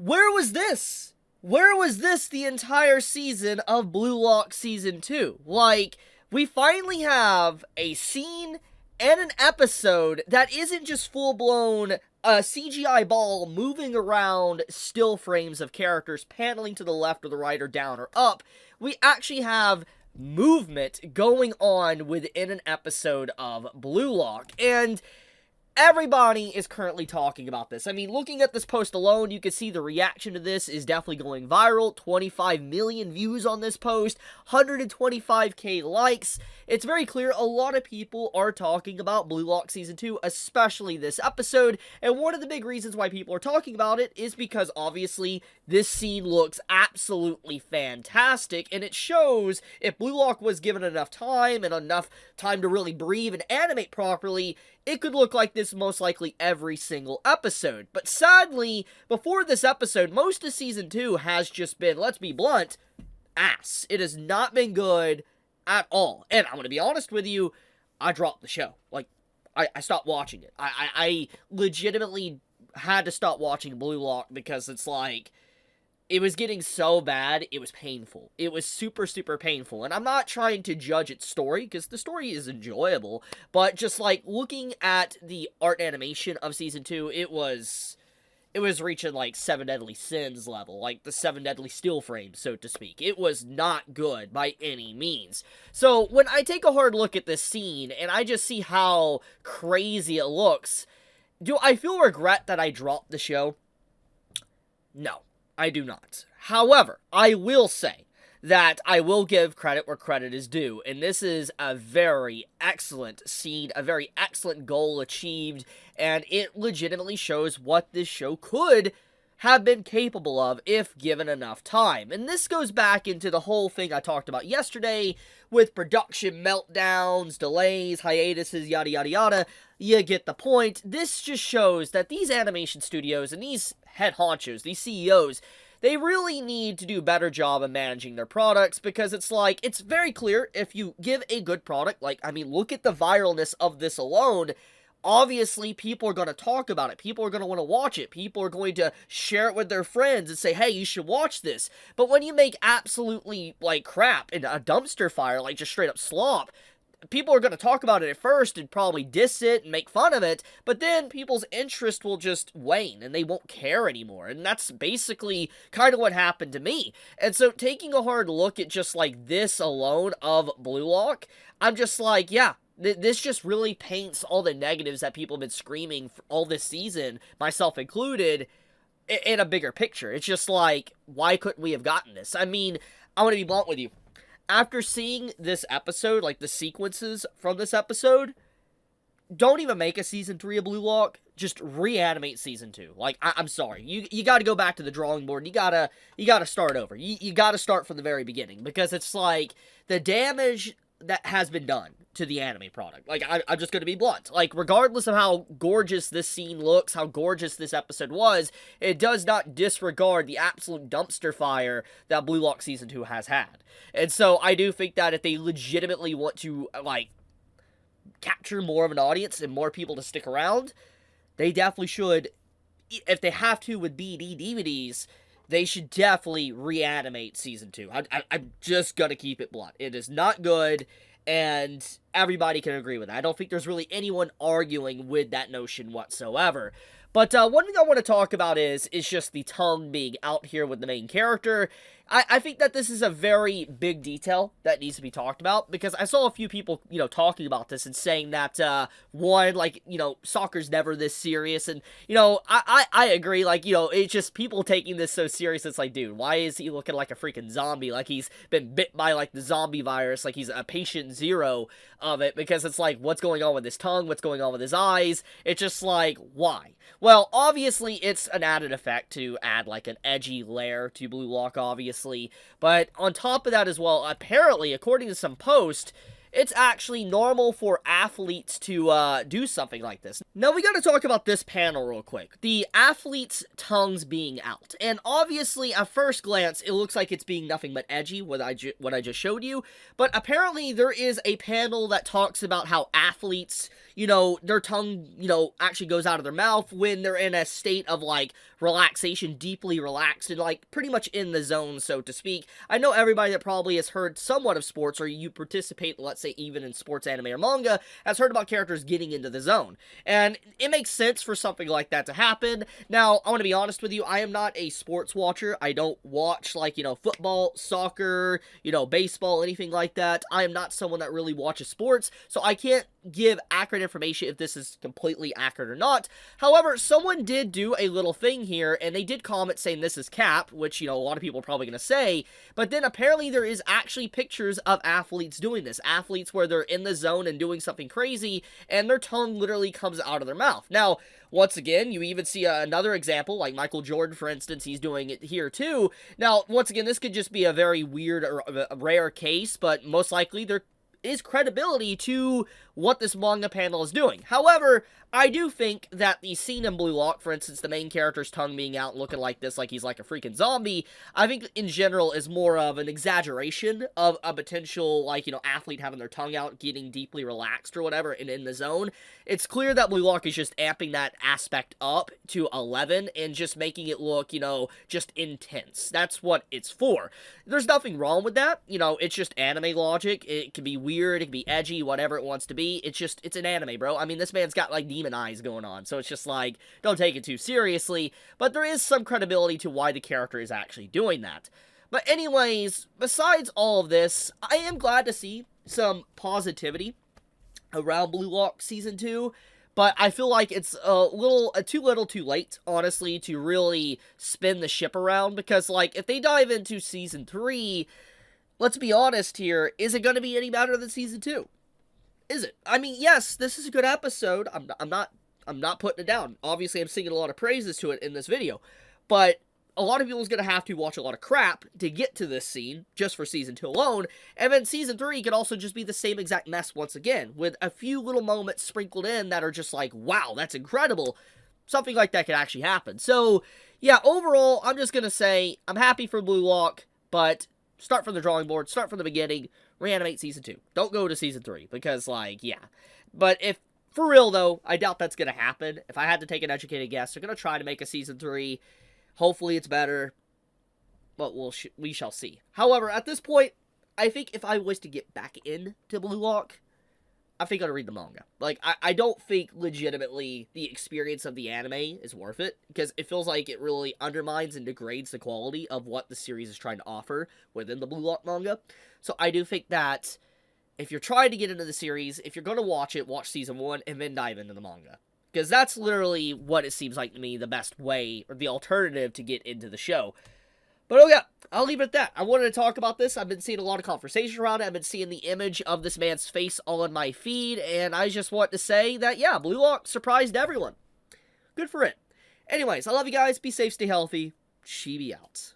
where was this? Where was this the entire season of Blue Lock Season 2? Like, we finally have a scene and an episode that isn't just full-blown CGI ball moving around still frames of characters paneling to the left or the right or down or up. We actually have movement going on within an episode of Blue Lock, and everybody is currently talking about this. I mean, looking at this post alone, you can see the reaction to this is definitely going viral. 25 million views on this post, 125k likes. It's very clear a lot of people are talking about Blue Lock Season 2, especially this episode, and one of the big reasons why people are talking about it is because, obviously, this scene looks absolutely fantastic, and it shows if Blue Lock was given enough time and enough time to really breathe and animate properly, it could look like this most likely every single episode. But sadly, before this episode, most of Season 2 has just been, let's be blunt, ass. It has not been good at all. And I'm going to be honest with you, I dropped the show. Like, I stopped watching it. I legitimately had to stop watching Blue Lock because it's like, it was getting so bad, it was painful. It was super, super painful. And I'm not trying to judge its story, because the story is enjoyable. But just, like, looking at the art animation of Season 2, it was reaching, like, 7 Deadly Sins level. Like, the 7 Deadly Steel frames, so to speak. It was not good by any means. So, when I take a hard look at this scene, and I just see how crazy it looks, do I feel regret that I dropped the show? No. I do not. However, I will say that I will give credit where credit is due, and this is a very excellent scene, a very excellent goal achieved, and it legitimately shows what this show could have been capable of if given enough time. And this goes back into the whole thing I talked about yesterday with production meltdowns, delays, hiatuses, yada yada yada. You get the point. This just shows that these animation studios and these head honchos, these CEOs, they really need to do a better job of managing their products, because it's like, it's very clear if you give a good product, like, I mean, look at the viralness of this alone. Obviously, people are going to talk about it. People are going to want to watch it. People are going to share it with their friends and say, hey, you should watch this. But when you make absolutely, like, crap and a dumpster fire, like, just straight up slop, people are going to talk about it at first and probably diss it and make fun of it, but then people's interest will just wane and they won't care anymore. And that's basically kind of what happened to me. And so taking a hard look at just, like, this alone of Blue Lock, I'm just like, yeah, this just really paints all the negatives that people have been screaming for all this season, myself included, in a bigger picture. It's just like, why couldn't we have gotten this? I mean, I want to be blunt with you. After seeing this episode, like the sequences from this episode, don't even make a Season 3 of Blue Lock. Just reanimate Season 2. Like, I'm sorry. You gotta go back to the drawing board. You gotta start over. You gotta start from the very beginning. Because it's like, the damage that has been done to the anime product. Like, I'm just gonna be blunt. Like, regardless of how gorgeous this scene looks, how gorgeous this episode was, it does not disregard the absolute dumpster fire that Blue Lock Season 2 has had. And so, I do think that if they legitimately want to, like, capture more of an audience and more people to stick around, they definitely should, if they have to with BD DVDs, they should definitely reanimate Season 2. I'm just gonna keep it blunt. It is not good, and everybody can agree with that. I don't think there's really anyone arguing with that notion whatsoever. But one thing I want to talk about is just the tongue being out here with the main character. I think that this is a very big detail that needs to be talked about, because I saw a few people, you know, talking about this and saying that, one, like, you know, soccer's never this serious, and, you know, I agree, like, you know, it's just people taking this so serious, it's like, dude, why is he looking like a freaking zombie, like he's been bit by, like, the zombie virus, like he's a patient zero of it, because it's like, what's going on with his tongue, what's going on with his eyes, it's just like, why? Well, obviously, it's an added effect to add, like, an edgy layer to Blue Lock, obviously, but on top of that as well, apparently, according to some post, it's actually normal for athletes to do something like this. Now, we gotta talk about this panel real quick. The athletes' tongues being out. And obviously, at first glance, it looks like it's being nothing but edgy, what I just showed you. But apparently, there is a panel that talks about how athletes, you know, their tongue, you know, actually goes out of their mouth when they're in a state of, like, relaxation, deeply relaxed, and like pretty much in the zone, so to speak. I know everybody that probably has heard somewhat of sports, or you participate, let's say, even in sports anime or manga, has heard about characters getting into the zone. And it makes sense for something like that to happen. Now, I want to be honest with you, I am not a sports watcher. I don't watch, like, football, soccer, baseball, anything like that. I am not someone that really watches sports, so I can't give accurate information if this is completely accurate or not. However, someone did do a little thing here, and they did comment saying this is cap, which, a lot of people are probably going to say, but then apparently there is actually pictures of athletes doing this. Athletes where they're in the zone and doing something crazy, and their tongue literally comes out of their mouth. Now, once again, you even see another example, like Michael Jordan, for instance, he's doing it here too. Now, once again, this could just be a very weird or a rare case, but most likely there is credibility to what this manga panel is doing. However, I do think that the scene in Blue Lock, for instance, the main character's tongue being out and looking like this, like he's like a freaking zombie, I think in general is more of an exaggeration of a potential, like, athlete having their tongue out, getting deeply relaxed or whatever, and in the zone. It's clear that Blue Lock is just amping that aspect up to 11 and just making it look, just intense. That's what it's for. There's nothing wrong with that. It's just anime logic. It can be weird, it can be edgy, whatever it wants to be. It's an anime, bro. I mean, this man's got, like, demon eyes going on, so it's just like, don't take it too seriously, but there is some credibility to why the character is actually doing that. But anyways, besides all of this, I am glad to see some positivity around Blue Lock Season 2, but I feel like it's too little too late, honestly, to really spin the ship around, because, like, if they dive into Season 3, let's be honest here, is it going to be any better than Season 2? Is it? I mean, yes, this is a good episode. I'm not putting it down. Obviously, I'm singing a lot of praises to it in this video, but a lot of people is going to have to watch a lot of crap to get to this scene, just for Season 2 alone, and then Season 3 could also just be the same exact mess once again, with a few little moments sprinkled in that are just like, wow, that's incredible. Something like that could actually happen. So, yeah, overall, I'm just going to say, I'm happy for Blue Lock, but start from the drawing board, start from the beginning, reanimate Season 2. Don't go to Season 3, because, like, yeah. But if, for real, though, I doubt that's going to happen. If I had to take an educated guess, they're going to try to make a Season 3. Hopefully it's better, but we shall see. However, at this point, I think if I was to get back into Blue Lock, I think I'd read the manga. Like, I don't think legitimately the experience of the anime is worth it, because it feels like it really undermines and degrades the quality of what the series is trying to offer within the Blue Lock manga. So I do think that if you're trying to get into the series, if you're going to watch it, watch Season 1 and then dive into the manga. Because that's literally what it seems like to me the best way, or the alternative to get into the show. But oh yeah, I'll leave it at that. I wanted to talk about this. I've been seeing a lot of conversation around it. I've been seeing the image of this man's face all in my feed, and I just want to say that, yeah, Blue Lock surprised everyone. Good for it. Anyways, I love you guys. Be safe, stay healthy. Chibi out.